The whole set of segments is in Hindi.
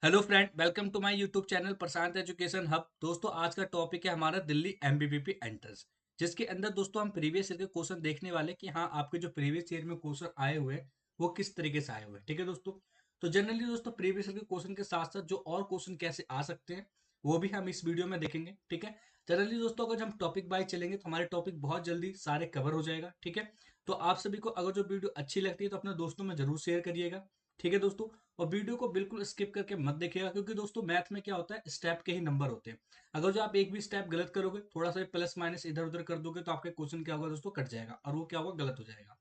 Hello friend, welcome to my YouTube channel Prashant education hub. दोस्तों, आज का टॉपिक है हमारा दिल्ली एमबीबीपी एंट्रेंस, जिसके अंदर दोस्तों हम प्रीवियस ईयर के क्वेश्चन देखने वाले कि हाँ, आपके जो प्रीवियस ईयर में क्वेश्चन आए हुए हैं वो किस तरीके से आए हुए हैं। ठीक है दोस्तों। तो जनरली दोस्तों, प्रीवियस ईयर के क्वेश्चन के साथ साथ जो और क्वेश्चन कैसे आ सकते हैं वो भी हम इस वीडियो में देखेंगे। ठीक है। जनरली दोस्तों, अगर हम टॉपिक बाय चलेंगे तो हमारे टॉपिक बहुत जल्दी सारे कवर हो जाएगा। ठीक है। तो आप सभी को अगर जो वीडियो अच्छी लगती है तो अपने दोस्तों में जरूर शेयर करिएगा। ठीक है दोस्तों। और वीडियो को बिल्कुल स्किप करके मत देखिएगा, क्योंकि दोस्तों मैथ में क्या होता है, स्टेप के ही नंबर होते हैं। अगर जो आप एक भी स्टेप गलत करोगे, थोड़ा सा प्लस माइनस इधर उधर कर दोगे, तो आपका क्वेश्चन क्या होगा दोस्तों, कट जाएगा और वो क्या होगा, गलत हो जाएगा।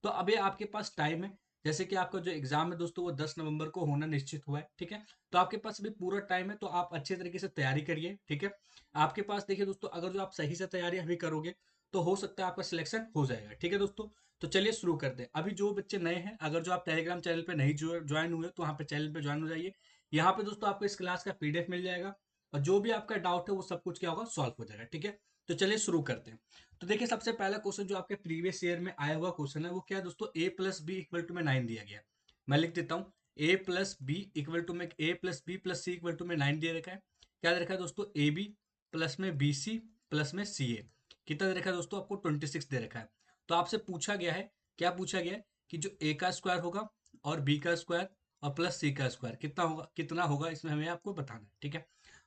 तो अभी आपके पास टाइम है। जैसे कि आपका जो एग्जाम है दोस्तों वो 10 नवंबर को होना निश्चित हुआ है। ठीक है। तो आपके पास अभी पूरा टाइम है, तो आप अच्छे तरीके से तैयारी करिए। ठीक है। आपके पास देखिए दोस्तों, अगर जो आप सही से तैयारी अभी करोगे तो हो सकता है आपका सिलेक्शन हो जाएगा। ठीक है दोस्तों। तो चलिए शुरू करते हैं। अभी जो बच्चे नए हैं, अगर जो आप टेलीग्राम चैनल पे नहीं ज्वाइन हुए तो वहाँ पे चैनल पे ज्वाइन हो जाइए। यहाँ पे दोस्तों आपको इस क्लास का पीडीएफ मिल जाएगा, और जो भी आपका डाउट है वो सब कुछ क्या होगा, सॉल्व हो जाएगा। ठीक है। तो चलिए शुरू करते हैं। तो देखिए, सबसे पहला क्वेश्चन जो आपके प्रीवियस ईयर में आया हुआ क्वेश्चन है वो क्या है दोस्तों, A plus B equal to में 9 दिया गया है। मैं लिख देता हूँ, A plus B equal to में A plus B plus C equal to में 9 दे रखा है। क्या दे रखा है दोस्तों, ए बी प्लस में बी सी प्लस में सी ए। कितना दे रखा है दोस्तों, आपको 26 दे रखा है। तो आपसे पूछा गया है, क्या पूछा गया है कि जो ए का स्क्वायर होगा और बी का स्क्वायर और प्लस सी का स्क्वायर कितना होगा इसमें हमें आपको बताना है। ठीक है।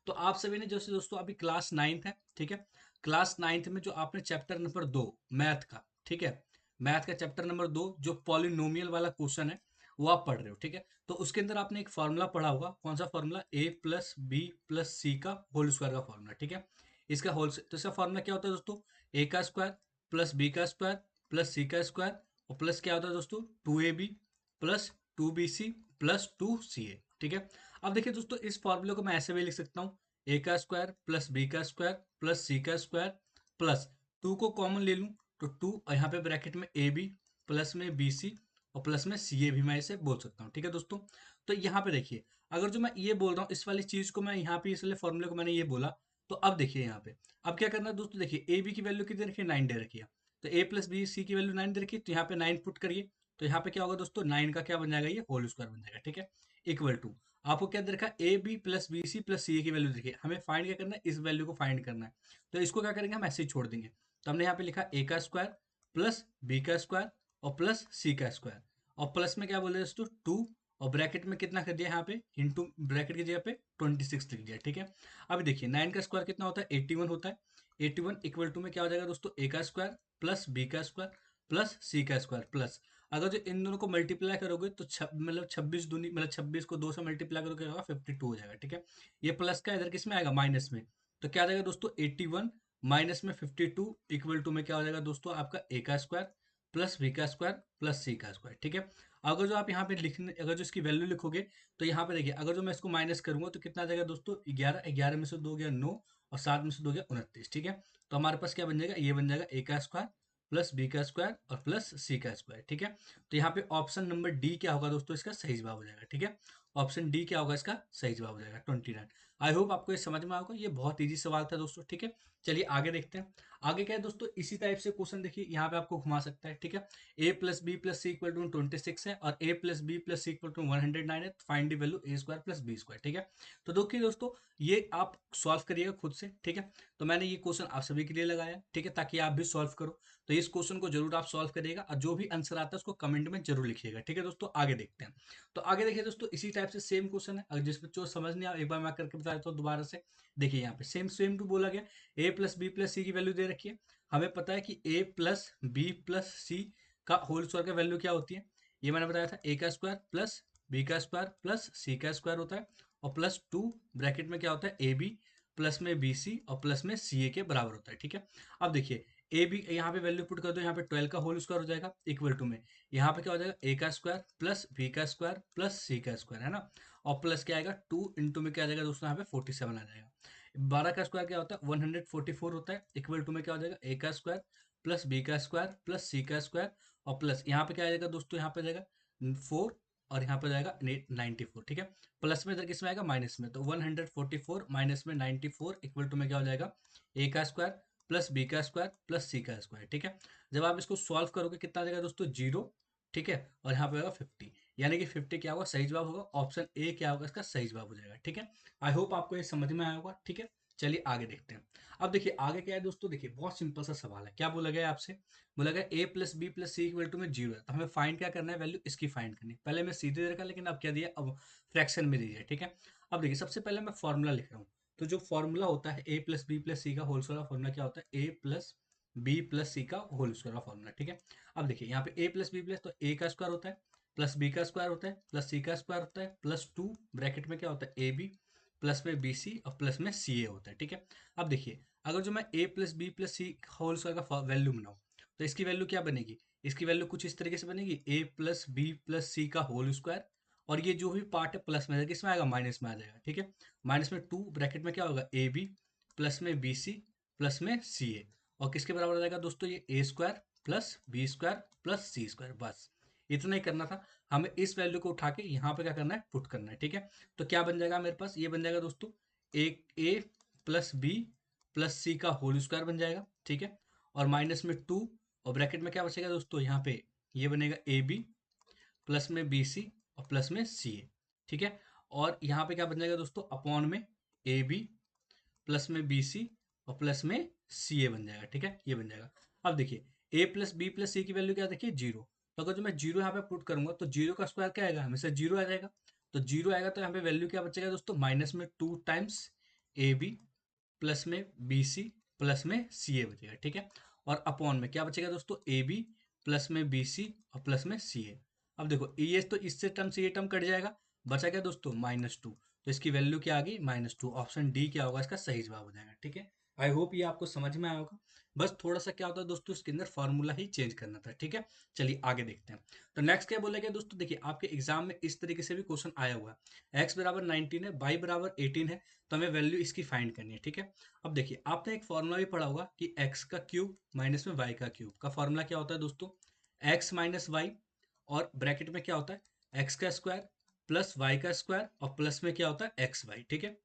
तो आप सभी ने जैसे दोस्तों अभी क्लास 9th है। ठीक है। क्लास 9th में जो आपने चैप्टर नंबर 2 मैथ का, ठीक है, मैथ का चैप्टर नंबर 2 जो पॉलिनोमियल वाला क्वेश्चन है वो आप पढ़ रहे हो। ठीक है। तो उसके अंदर आपने एक फार्मूला पढ़ा होगा। कौन सा फार्मूला, ए प्लस बी प्लस सी का होल स्क्वायर का फार्मूला। ठीक है। इसका तो इसका फार्मूला क्या होता है दोस्तों, ए का स्क्वायर प्लस बी का स्क्वायर प्लस सी का स्क्वायर और प्लस क्या होता है दोस्तों, 2ab plus 2bc plus 2ca। ठीक है। अब देखिए दोस्तों, इस फार्मूले को मैं ऐसे भी लिख सकता हूँ, ए का स्क्वायर प्लस बी का स्क्वायर प्लस सी का स्क्वायर प्लस 2 को कॉमन ले लूं तो 2, और यहाँ पे ब्रैकेट में ए बी प्लस में बी सी और प्लस में सी ए भी मैं इसे बोल सकता हूँ। ठीक है दोस्तों। तो यहाँ पे देखिए, अगर जो मैं ये बोल रहा हूँ इस वाली चीज को मैं यहाँ पे इसलिए फॉर्मूले को मैंने ये बोला, तो अब देखिए यहाँ पे अब क्या करना है दोस्तों, देखिए ए बी की वैल्यू कितनी रखी है, 9 दे रखी है। तो ए प्लस बी सी की वैल्यू 9 दे रखी है, तो यहाँ पे 9 पुट करिए। तो यहाँ पे क्या होगा दोस्तों, 9 का क्या बन जाएगा, ये होल स्क्वायर बन जाएगा। ठीक है। इक्वल टू, आपको क्या दे रखा है, A B plus B C plus C A की वैल्यू देखिए, हमें फाइंड क्या करना है, इस वैल्यू को फाइंड करना है। तो इसको क्या करेंगे, हम ऐसे ही छोड़ देंगे। तो हमने यहाँ पे लिखा ए का स्क्वायर प्लस बी का स्क्वायर और प्लस सी का स्क्वायर, और प्लस में क्या बोले दोस्तों, 2, और ब्रैकेट में कितना कर दिया यहाँ पे, इंटू ब्रैकेट की जगह पे 26 लिख दिया। ठीक है। अब देखिए 9 का स्क्वायर कितना होता है, 81 होता है। 81 इक्वल टू में क्या हो जाएगा दोस्तों, ए का स्क्वायर प्लस बी का स्क्वायर प्लस सी का स्क्वायर प्लस, अगर जो इन दोनों को मल्टीप्लाई करोगे तो मतलब 26 दूनी मतलब 26 को 2 से मल्टीप्लाई करोगे होगा 52 हो जाएगा। ठीक है। ये प्लस का इधर किस में आएगा, माइनस में। तो क्या आ जाएगा दोस्तों, 81 माइनस में 52 इक्वल टू में क्या हो जाएगा दोस्तों, आपका ए का स्क्वायर प्लस बी का स्क्वायर प्लस सी का स्क्वायर। ठीक है। अगर जो आप यहाँ पे लिखने, अगर जो इसकी वैल्यू लिखोगे तो यहाँ पे देखिए, अगर जो मैं इसको माइनस करूंगा तो कितना आ जाएगा दोस्तों, 11, 11 में से 2 गया 9 और 7 में से 2 गया 29। ठीक है। तो हमारे पास क्या बन जाएगा, ये बन जाएगा ए का स्क्वायर प्लस बी का स्क्वायर और प्लस सी का स्क्वायर। ठीक है। तो यहाँ पे ऑप्शन नंबर डी क्या होगा दोस्तों, इसका सही जवाब हो जाएगा। ठीक है। ऑप्शन डी क्या होगा, इसका सही जवाब हो जाएगा 29। आई होप आपको ये समझ में आएगा, ये बहुत इजी सवाल था दोस्तों। ठीक है। चलिए आगे देखते हैं। आगे क्या है दोस्तों, इसी टाइप से क्वेश्चन देखिए यहाँ पे आपको घुमा सकता है। ठीक है। A plus B plus C equal to 26 है और A plus B plus C equal to 109 है। Find the value A square plus B square. ठीक है। तो देखिए दोस्तों, ये आप सॉल्व करिएगा खुद से। ठीक है। तो मैंने ये क्वेश्चन आप सभी के लिए लगाया। ठीक है, ताकि आप भी सॉल्व करो। तो इस क्वेश्चन को जरूर आप सॉल्व करिएगा, और जो भी आंसर आता है उसको कमेंट में जरूर लिखिएगा। ठीक है दोस्तों, आगे देखते हैं। तो आगे देखिए दोस्तों, इसी टाइप से सेम क्वेश्चन है, अगर जिस बच्चों को समझ नहीं आया एक बार मैं करके बता देता हूँ दोबारा से। देखिए यहाँ पे सेम सेम टू बोला गया, ए प्लस बी प्लस सी की वैल्यू दे रखी है। हमें पता है कि ए प्लस बी प्लस सी का होल स्क्वायर का वैल्यू क्या होती है, ये मैंने बताया था, ए का स्क्वायर प्लस बी का स्क्वायर प्लस सी का स्क्वायर होता है, और प्लस 2 ब्रैकेट में क्या होता है, ए बी प्लस में बी सी और प्लस में सी ए के बराबर होता है। ठीक है। अब देखिए, ए बी यहाँ पे वैल्यू पुट कर दो, यहाँ पे 12 का होल स्क्वायर हो जाएगा इक्वल टू में, यहाँ पे क्या हो जाएगा, ए का स्क्वायर प्लस बी का स्क्वायर प्लस सी का स्क्वायर, है ना। और प्लस क्या आएगा, 2 इंटू में क्या आ जाएगा दोस्तों, यहाँ पे 47 आ जाएगा। 12 का स्क्वायर क्या होता है, 144 होता है, इक्वल टू में क्या हो जाएगा, ए का स्क्वायर प्लस बी का स्क्वायर प्लस सी का स्क्वायर और प्लस यहाँ पे क्या आ जाएगा दोस्तों, यहाँ पे आ जाएगा 4 और यहाँ पे आ जाएगा 94। ठीक है। प्लस में इधर किस में आएगा, माइनस में, तो 144 माइनस में 94 इक्वल टू में क्या हो जाएगा, ए का स्क्वायर प्लस बी का स्क्वायर प्लस सी का स्क्वायर। ठीक है। जब आप इसको सॉल्व करोगे कितना आ जाएगा दोस्तों, 0। ठीक है। और यहाँ पे आएगा 50। यानी कि 50 क्या होगा, सही जवाब होगा। ऑप्शन ए क्या होगा, इसका सही जवाब हो जाएगा। ठीक है, आई होप आपको ये समझ में आया होगा। ठीक है, चलिए आगे देखते हैं। अब देखिए आगे क्या है दोस्तों, देखिए बहुत सिंपल सा सवाल है। क्या बोला गया है आपसे, बोला गया A plus B plus C equal to में 0 है, तो हमें फाइंड क्या करना है, वैल्यू इसकी फाइंड करनी है। पहले मैं सीधे दे रखा, लेकिन अब क्या दिया, अब फ्रैक्शन में दीजिए। ठीक है, अब देखिए सबसे पहले मैं फॉर्मूला लिख रहा हूँ। तो जो फॉर्मूला होता है ए प्लस बी प्लस सी का होल स्क्वायर का फॉर्मूला क्या होता है, ए प्लस बी प्लस सी का होल स्क्वायर का फॉर्मूला। ठीक है, अब देखिए यहाँ पे ए प्लस बी प्लस, तो ए का स्क्वायर होता है, प्लस बी का स्क्वायर होता है, प्लस सी का स्क्वायर होता है, प्लस 2 ब्रैकेट में क्या होता है, ए बी, प्लस में बी सी, और प्लस में सी ए होता है। ठीक है, अब देखिए अगर जो मैं ए प्लस बी प्लस सी होल स्क्वायर का वैल्यू बनाऊँ, तो इसकी वैल्यू क्या बनेगी, इसकी वैल्यू कुछ इस तरीके से बनेगी, ए प्लस बी प्लस सी का होल स्क्वायर, और ये जो भी पार्ट है प्लस में आएगा, किसमें आएगा, माइनस में आ जाएगा। ठीक है, माइनस में 2 ब्रैकेट में क्या होगा, ए बी, प्लस में बी सी, प्लस में सी ए, और किसके बराबर आ जाएगा दोस्तों, ये A square plus B square plus C square. बस इतना ही करना था हमें। इस वैल्यू को उठा के यहाँ पे क्या करना है, पुट करना है। ठीक है, तो क्या बन जाएगा मेरे पास, ये बन जाएगा दोस्तों, एक ए प्लस बी प्लस सी का होल स्क्वायर बन जाएगा। ठीक है, और माइनस में 2, और ब्रैकेट में क्या बचेगा दोस्तों, यहाँ पे ये बनेगा ए बी, प्लस में बी सी, और प्लस में सी ए। ठीक है, और यहाँ पे क्या बन जाएगा दोस्तों, अपॉन में ए बी, प्लस में बी सी, और प्लस में सी ए बन जाएगा। ठीक है, ये बन जाएगा। अब देखिए ए प्लस बी प्लस सी की वैल्यू क्या, देखिए 0। तो अगर जो मैं 0 यहाँ पे पुट करूंगा, तो 0 का स्क्वायर क्या आएगा, हमेशा 0 आ जाएगा। तो 0 आएगा, तो यहाँ पे वैल्यू क्या बचेगा दोस्तों, माइनस में 2 टाइम्स ए बी, प्लस में बी सी, प्लस में सी ए बचेगा। ठीक है, और अपॉन में क्या बचेगा दोस्तों, ए बी, प्लस में बी सी, और प्लस में सी ए। अब देखो ये तो इससे टर्म से ये टर्म कट जाएगा, बचा क्या दोस्तों, -2। तो इसकी वैल्यू क्या आ गई, -2। ऑप्शन डी क्या होगा, इसका सही जवाब हो जाएगा। ठीक है, आई होप ये आपको समझ में आया होगा। बस थोड़ा सा क्या होता है दोस्तों, इसके अंदर फॉर्मूला ही चेंज करना था। ठीक है, चलिए आगे देखते हैं। तो नेक्स्ट क्या बोला गया दोस्तों, देखिए आपके एग्जाम में इस तरीके से भी क्वेश्चन आया हुआ है, x बराबर 19 है, y बराबर 18 है, तो हमें वैल्यू इसकी फाइंड करनी है। ठीक है, अब देखिए आपने एक फॉर्मूला भी पढ़ा होगा कि x का क्यूब माइनस में y का क्यूब का फॉर्मूला क्या होता है दोस्तों, x माइनस वाई, और ब्रैकेट में क्या होता है, x का स्क्वायर प्लस y का स्क्वायर, और प्लस में क्या होता है, एक्स वाई। ठीक है,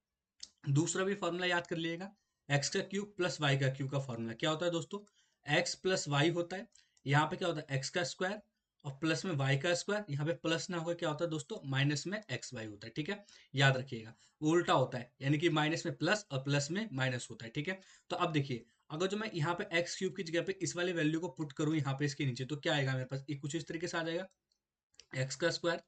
दूसरा भी फॉर्मूला याद कर लीजिएगा, एक्स का क्यूब प्लस वाई का क्यूब का फॉर्मूला क्या होता है दोस्तों, एक्स प्लस वाई होता है, यहाँ पे क्या होता है, एक्स का स्क्वायर, और प्लस में वाई का स्क्वायर, यहाँ पे प्लस ना होकर क्या होता है दोस्तों, माइनस में एक्स वाई होता है। ठीक है, याद रखिएगा, वो उल्टा होता है, यानी कि माइनस में प्लस और प्लस में माइनस होता है। ठीक है, तो अब देखिए अगर जो मैं यहाँ पे एक्स क्यूब की जगह पे इस वाले वैल्यू को पुट करूँ यहाँ पे इसके नीचे, तो क्या आएगा मेरे पास, ये कुछ इस तरीके से आ जाएगा, एक्स का स्क्वायर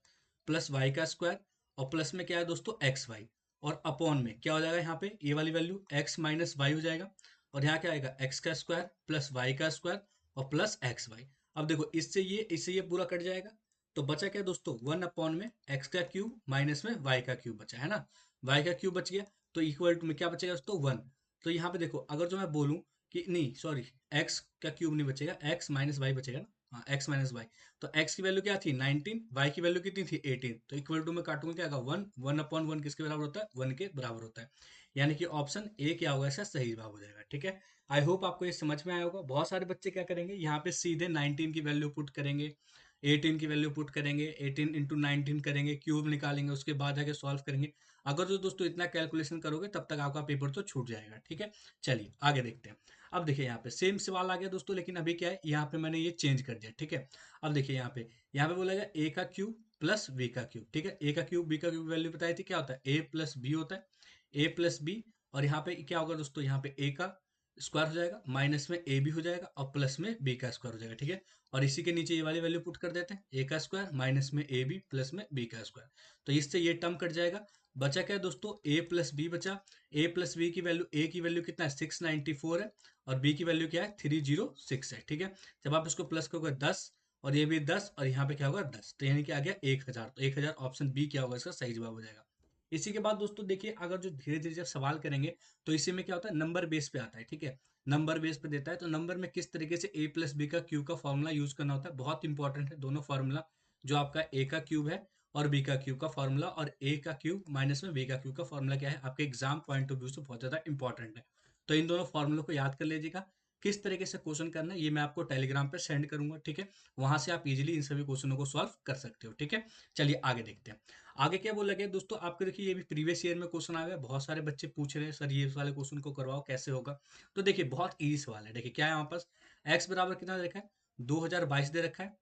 प्लस वाई का स्क्वायर, और प्लस में क्या है दोस्तों, एक्स वाई, और अपॉन में क्या हो जाएगा, यहाँ पे ये वाली वैल्यू एक्स माइनस वाई हो जाएगा, और यहाँ क्या आएगा, एक्स का स्क्वायर प्लस वाई का स्क्वायर, और प्लस एक्स वाई। अब देखो इससे ये पूरा कट जाएगा, तो बचा क्या दोस्तों, 1 अपॉन में एक्स का क्यूब माइनस में वाई का क्यूब बचा है ना, वाई का क्यूब बच गया, तो इक्वल टू में क्या बचेगा दोस्तों, 1। तो यहाँ पे देखो अगर जो मैं बोलूँ कि नहीं सॉरी, एक्स का क्यूब नहीं बचेगा, एक्स माइनस वाई बचेगा ना, हाँ एक्स माइनस वाई। तो x की वैल्यू क्या थी, 19, y की वैल्यू कितनी थी, 18। तो इक्वल टू में काटूंगा क्या होगा, 1, 1/1 किसके बराबर होता है, 1 के बराबर होता है। यानी कि ऑप्शन ए क्या होगा, इसका सही जवाब हो जाएगा। ठीक है, आई होप आपको ये समझ में आया होगा। बहुत सारे बच्चे क्या करेंगे, यहाँ पे सीधे 19 की वैल्यू पुट करेंगे, 18 की वैल्यू पुट करेंगे, 18 इंटू 19 करेंगे, क्यूब निकालेंगे, उसके बाद जाके सॉल्व करेंगे। अगर जो दोस्तों इतना कैलकुलेशन करोगे, तब तक आपका पेपर तो छूट जाएगा। ठीक है, चलिए आगे देखते हैं। अब देखिए यहाँ पे सेम सवाल आ गया दोस्तों, लेकिन अभी क्या है, यहाँ पे मैंने ये चेंज कर दिया। ठीक है, अब देखिए यहाँ पे बोला गया ए का क्यूब प्लस बी का क्यूब। ठीक है, ए का क्यूब बी का क्यूब वैल्यू बताई थी, क्या होता है, ए प्लस बी होता है, ए प्लस बी, और यहाँ पे क्या होगा दोस्तों, यहाँ पे ए का स्क्वायर हो जाएगा, माइनस में ए बी हो जाएगा, और प्लस में बी का स्क्वायर हो जाएगा। ठीक है, और इसी के नीचे ये वाली वैल्यू पुट कर देते हैं, ए का स्क्वायर माइनस में ए बी प्लस में बी का स्क्वायर। तो इससे ये टर्म कट जाएगा, बचा क्या है दोस्तों, ए प्लस बी बचा। ए प्लस बी की वैल्यू, ए की वैल्यू कितना है, 694 है, और बी की वैल्यू क्या है, 306 है। ठीक है, जब आप इसको प्लस करोगे 10, और ये भी 10, और यहाँ पे क्या होगा 10, तो यानी कि आ गया 1000। तो 1000 ऑप्शन बी क्या होगा, इसका सही जवाब हो जाएगा। इसी के बाद दोस्तों देखिए, अगर जो धीरे धीरे जब सवाल करेंगे, तो इसी में क्या होता है, नंबर बेस पे आता है। ठीक है, नंबर बेस पे देता है, तो नंबर में किस तरीके से ए प्लस बी का क्यूब का फॉर्मूला यूज करना होता है, बहुत इंपॉर्टेंट है दोनों फॉर्मूला। जो आपका ए का क्यूब है और बी का क्यूब का फॉर्मूला, और ए का क्यूब माइनस में बी का क्यूब का फॉर्मूला क्या है, आपके एग्जाम पॉइंट ऑफ व्यू से बहुत ज्यादा इंपॉर्टेंट है। तो इन दोनों फॉर्मूलों को याद कर लीजिएगा। किस तरीके से क्वेश्चन करना है, ये मैं आपको टेलीग्राम पे सेंड करूंगा। ठीक है, वहां से आप इजीली इन सभी क्वेश्चनों को सॉल्व कर सकते हो। ठीक है, चलिए आगे देखते हैं। आगे क्या बोला गया दोस्तों, आपको देखिए ये भी प्रीवियस ईयर में क्वेश्चन आया है, बहुत सारे बच्चे पूछ रहे हैं सर ये वाले क्वेश्चन को करवाओ, कैसे होगा। तो देखिए बहुत इजी सवाल है। देखिए क्या है, हमारे पास एक्स बराबर कितना दे रखा है, 2022 दे रखा है,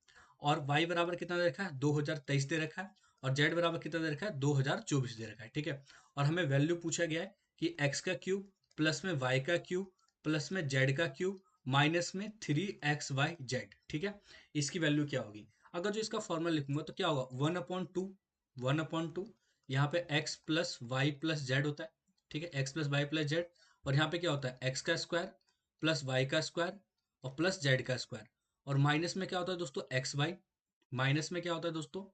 और वाई बराबर कितना दे रखा है 2023 दे रखा है, और जेड बराबर कितना दे रखा है 2024 दे रखा है, ठीक है। और हमें वैल्यू पूछा गया है कि एक्स का क्यूब प्लस में वाई का क्यूब प्लस में जेड का क्यूब माइनस में 3xyz, ठीक है, इसकी वैल्यू क्या होगी। अगर जो इसका फॉर्मूला लिखूंगा तो क्या होगा 1/2 यहाँ पे x plus Y plus z होता है, ठीक है, x plus Y plus z, और यहाँ पे क्या होता है x का स्क्वायर प्लस वाई का स्क्वायर और प्लस जेड का स्क्वायर, और माइनस में क्या होता है दोस्तों एक्स वाई, माइनस में क्या होता है दोस्तों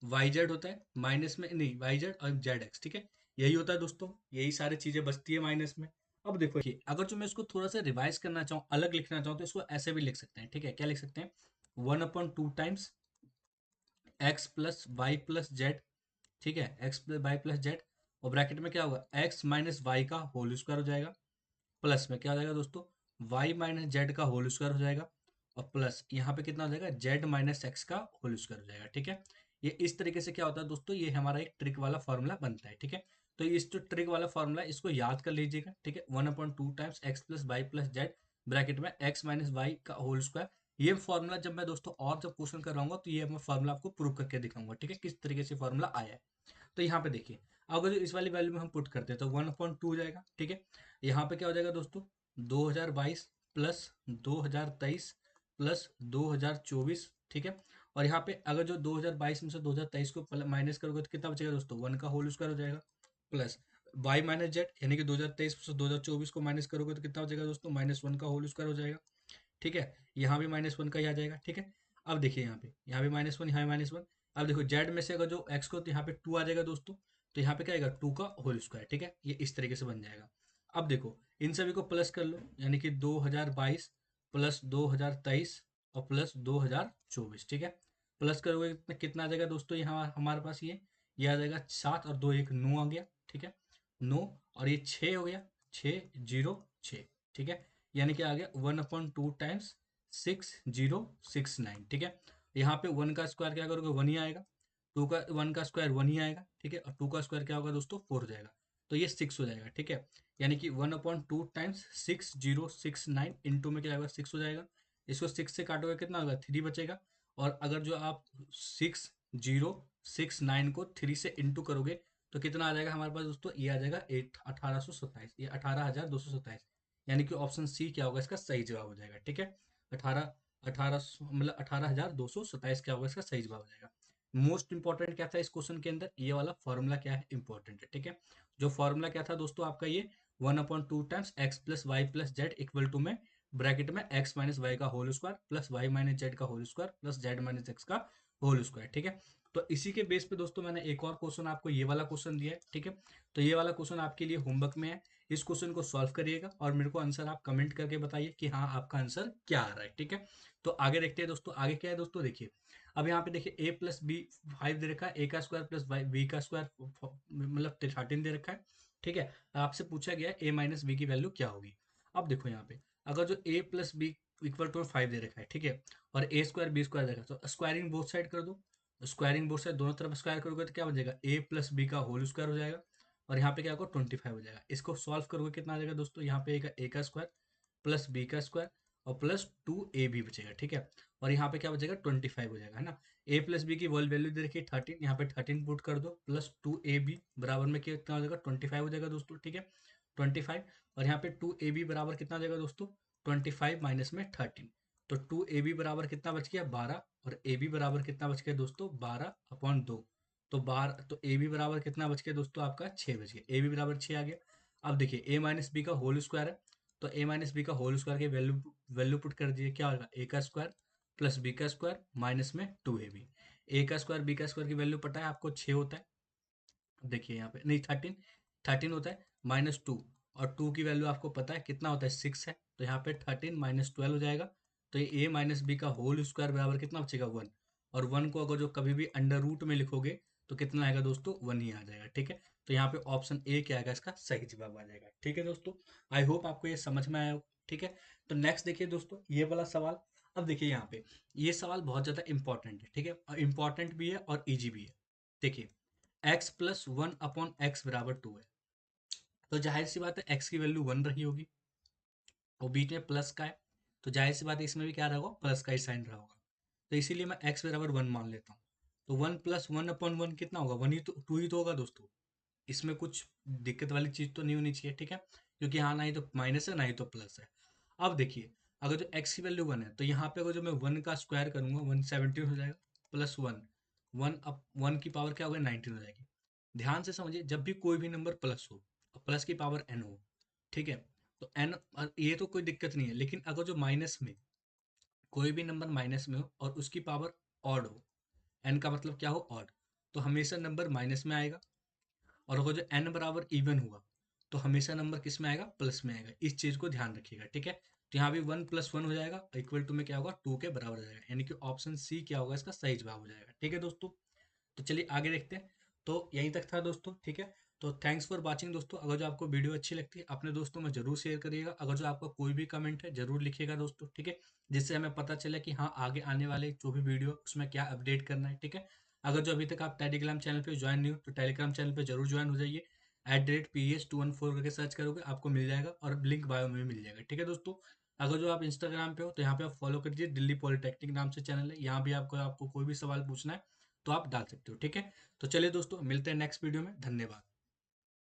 वाई जेड होता है, माइनस में नहीं वाई जेड और जेड एक्स, ठीक है, यही होता है दोस्तों, यही सारी चीजें बचती है माइनस में। अब देखो कि अगर जो मैं इसको थोड़ा सा रिवाइज करना चाहूँ, अलग लिखना चाहूँ, तो इसको ऐसे भी लिख सकते हैं, ठीक है, क्या लिख सकते हैं 1/2 times x plus Y plus z, ठीक है, x plus Y plus z, और ब्रैकेट में क्या होगा एक्स माइनस वाई का होल स्क्वायर हो जाएगा, प्लस में क्या हो जाएगा दोस्तों वाई माइनस जेड का होल स्क्वायर हो जाएगा, और प्लस यहाँ पे कितना हो जाएगा जेड माइनस एक्स का होल स्क्वायर हो जाएगा, ठीक है। ये इस तरीके से क्या होता है दोस्तों, ये हमारा एक ट्रिक वाला फॉर्मूला बनता है, ठीक है। तो इस जो ट्रिक वाला फॉर्मूला इसको याद कर लीजिएगा, ठीक है, 1/2 times x plus Y plus z bracket में एक्स माइनस वाई का होल स्क्वायर। ये फॉर्मूला जब मैं दोस्तों और जब क्वेश्चन कराऊंगा तो ये मैं फॉर्मूला आपको प्रूव करके दिखाऊंगा, ठीक है, किस तरीके से फॉर्मूला आया है। तो यहाँ पे देखिए अगर इस वाली वैल्यू में हम पुट करते हैं तो 1/2 हो जाएगा, ठीक है। यहाँ पे क्या हो जाएगा दोस्तों 2022 प्लस 2023 प्लस 2024, ठीक है। और यहाँ पे अगर जो 2022 में से 2023 को माइनस करोगे तो कितना बचेगा दोस्तों 1 का होल स्क्वायर हो जाएगा, प्लस वाई माइनस जेड यानी कि 2023 से 2024 को माइनस करोगे तो कितना बचेगा दोस्तों -1 का होल स्क्वायर हो जाएगा, ठीक है। यहाँ भी -1 का ही आ जाएगा, ठीक है। अब देखिए यहाँ पे -1, यहाँ भी -1। अब देखो जेड में से अगर जो एक्स को तो यहाँ पे 2 आ जाएगा दोस्तों, तो यहाँ पे क्या आएगा 2 का होल स्क्वायर, ठीक है, ये इस तरीके से बन जाएगा। अब देखो इन सभी को प्लस कर लो, यानी कि 2022 प्लस 2023 और प्लस 2024, ठीक है। प्लस करोगे तो कितना आ जाएगा दोस्तों, यहाँ हमारे पास ये आ जाएगा 7 और 2 1 9 आ गया, ठीक है, 9, और ये 6 हो गया 606, ठीक है, यानी कि आ गया 1/2 टाइम्स 6069, ठीक है। यहाँ पे 1 का स्क्वायर क्या करोगे 1 ही आएगा, 1 का स्क्वायर 1 ही आएगा, ठीक है, और 2 का स्क्वायर क्या होगा दोस्तों 4 हो जाएगा, तो ये 6 हो जाएगा, ठीक है। यानी कि 1/2 टाइम्स 6069 इंटू में क्या होगा 6 हो जाएगा, इसको 6 से काटोगे कितना होगा 3 बचेगा, और अगर जो आप 6069 को 3 से इंटू करोगे तो कितना आ जाएगा हमारे पास दोस्तों, ये आ जाएगा 1827, ये 18,227, यानी कि ऑप्शन सी क्या होगा इसका सही जवाब हो जाएगा, ठीक है। 18 मतलब 18,227 क्या होगा इसका सही जवाब हो जाएगा। मोस्ट इंपॉर्टेंट क्या था इस क्वेश्चन के अंदर, ये वाला फॉर्मूला क्या है इंपॉर्टेंट है, ठीक है। जो फॉर्मूला क्या था दोस्तों आपका ये 1/2 times x plus Y plus Z equal to में ब्रैकेट में एक्स माइनस वाई का whole square plus Y minus Z का whole square plus Z minus x का होल स्क्वायर, ठीक है। तो इसी के बेस पे दोस्तों मैंने एक और क्वेश्चन आपको ये वाला क्वेश्चन दिया है, ठीक है। तो ये वाला क्वेश्चन आपके लिए होमवर्क में है, इस क्वेश्चन को सॉल्व करिएगा और मेरे को आंसर आप कमेंट करके बताइए कि हाँ आपका आंसर क्या आ रहा है, ठीक है। तो आगे देखते हैं दोस्तों, आगे क्या है दोस्तों देखिए, अब यहाँ पे देखिए a प्लस बी 5 दे रखा है, a का स्क्वायर प्लस बी का स्क्वायर मतलब 13 दे रखा है, ठीक है। आपसे पूछा गया है a माइनस बी की वैल्यू क्या होगी। अब देखो यहाँ पे अगर जो a plus B equal to 5 दे रखा है, ठीक है, और a स्क्वायर बी स्क्वायर दे रखा है, तो स्क्वायरिंग बोथ साइड कर दो, स्क्वायरिंग बोथ साइड दोनों तरफ स्क्वायर करोगे तो क्या बन जाएगा a प्लस बी का होल स्क्वायर हो जाएगा, और यहाँ पे क्या होगा 25 हो जाएगा। इसको सॉल्व करोगे कितना आ जाएगा दोस्तों, यहाँ पे a का स्क्वायर प्लस बी का स्क्वायर और प्लस 2ab बचेगा, ठीक है, और यहाँ पे क्या बचेगा 25 हो जाएगा, है ना। a प्लस बी की वर्ल्ड वैल्यू दे रखी है 13, यहाँ पे 13 पुट कर दो प्लस 2ab बराबर में कितना हो जाएगा 25 हो जाएगा दोस्तों, ठीक है, 25। और यहाँ पे 2ab बराबर कितना हो जाएगा दोस्तों 25 माइनस में 13, तो 2ab बराबर कितना बच गया 12, और ab बराबर कितना बच गया दोस्तों 12/2, तो 12, तो ए बी बराबर कितना बच गया दोस्तों आपका 6 बच गया, ए बी बराबर 6 आ गया। अब देखिए ए माइनस बी का होल स्क्वायर है, तो ए माइनस बी का होल स्क्वायर की वैल्यू पुट कर दीजिए, क्या होगा ए का स्क्वायर प्लस बी का स्क्वायर माइनस में 2ab, ए का स्क्वायर बी का स्क्वायर की वैल्यू पता है आपको 6 होता है, देखिए यहाँ पे नहीं 13 होता है -2, और 2 की वैल्यू आपको पता है कितना होता है 6 है, तो यहाँ पे 13 माइनस 12 हो जाएगा, तो ये a माइनस बी का होल स्क्वायर बराबर कितना बचेगा 1, और 1 को अगर जो कभी भी अंडर रूट में लिखोगे तो कितना आएगा दोस्तों 1 ही आ जाएगा, ठीक है। तो यहाँ पे ऑप्शन ए क्या आएगा इसका सही जवाब आ जाएगा, ठीक है दोस्तों। आई होप आपको ये समझ में आया हो, ठीक है। तो नेक्स्ट देखिए दोस्तों ये वाला सवाल, अब देखिए यहाँ पे ये सवाल बहुत ज़्यादा इंपॉर्टेंट है, ठीक है, इंपॉर्टेंट भी है और ईजी भी है। देखिए x प्लस 1/x बराबर 2 है, तो जाहिर सी बात है x की वैल्यू 1 रही होगी, और बीच में प्लस का है, तो जाहिर सी बात है इसमें भी क्या रहा होगा प्लस का ही साइन रहा होगा। तो इसीलिए मैं x बराबर 1 मान लेता हूँ। तो 1 प्लस 1/1 कितना होगा, 1 ही तो 2 ही तो होगा दोस्तों। इसमें कुछ दिक्कत वाली चीज़ तो नहीं होनी चाहिए, ठीक है, क्योंकि यहाँ ना ही तो माइनस है ना ही तो प्लस है। अब देखिए, अगर जो x की वैल्यू 1 है तो यहाँ पे अगर जो मैं 1 का स्क्वायर करूंगा 117 हो जाएगा, प्लस 1, 1 अब 1 की पावर क्या होगा 19 हो जाएगी। ध्यान से समझिए, जब भी कोई भी नंबर प्लस हो और प्लस की पावर n हो, ठीक है, तो n, ये तो कोई दिक्कत नहीं है, लेकिन अगर जो माइनस में कोई भी नंबर माइनस में हो और उसकी पावर ऑड हो, n का मतलब क्या हो, ऑड, तो हमेशा नंबर माइनस में आएगा। और अगर जो n बराबर इवन हुआ तो हमेशा नंबर किस में आएगा, प्लस में आएगा। इस चीज को ध्यान रखिएगा, ठीक है। तो यहाँ भी 1 + 1 हो जाएगा, इक्वल टू में क्या होगा, 2 के बराबर हो जाएगा, यानी कि ऑप्शन सी क्या होगा, इसका सही जवाब हो जाएगा, ठीक है दोस्तों। तो चलिए आगे देखते हैं। तो यहीं तक था दोस्तों, ठीक है। तो थैंक्स फॉर वॉचिंग दोस्तों। अगर जो आपको वीडियो अच्छी लगती है अपने दोस्तों में जरूर शेयर करिएगा। अगर जो आपका कोई भी कमेंट है जरूर लिखिएगा दोस्तों, ठीक है, जिससे हमें पता चले कि हाँ आगे आने वाले जो भी वीडियो उसमें क्या अपडेट करना है, ठीक है। अगर जो अभी तक आप टेलीग्राम चैनल पे ज्वाइन नहीं हो तो टेलीग्राम चैनल पे जरूर ज्वाइन हो जाइए। @PES214 करके सर्च करोगे आपको मिल जाएगा, और लिंक बायो में भी मिल जाएगा, ठीक है दोस्तों। अगर जो आप इंस्टाग्राम पे हो तो यहाँ पे आप फॉलो कर दीजिए, दिल्ली पॉलिटेक्निक नाम से चैनल है, यहाँ भी आपको आपको कोई भी सवाल पूछना है तो आप डाल सकते हो, ठीक है। तो चलिए दोस्तों, मिलते हैं नेक्स्ट वीडियो में, धन्यवाद।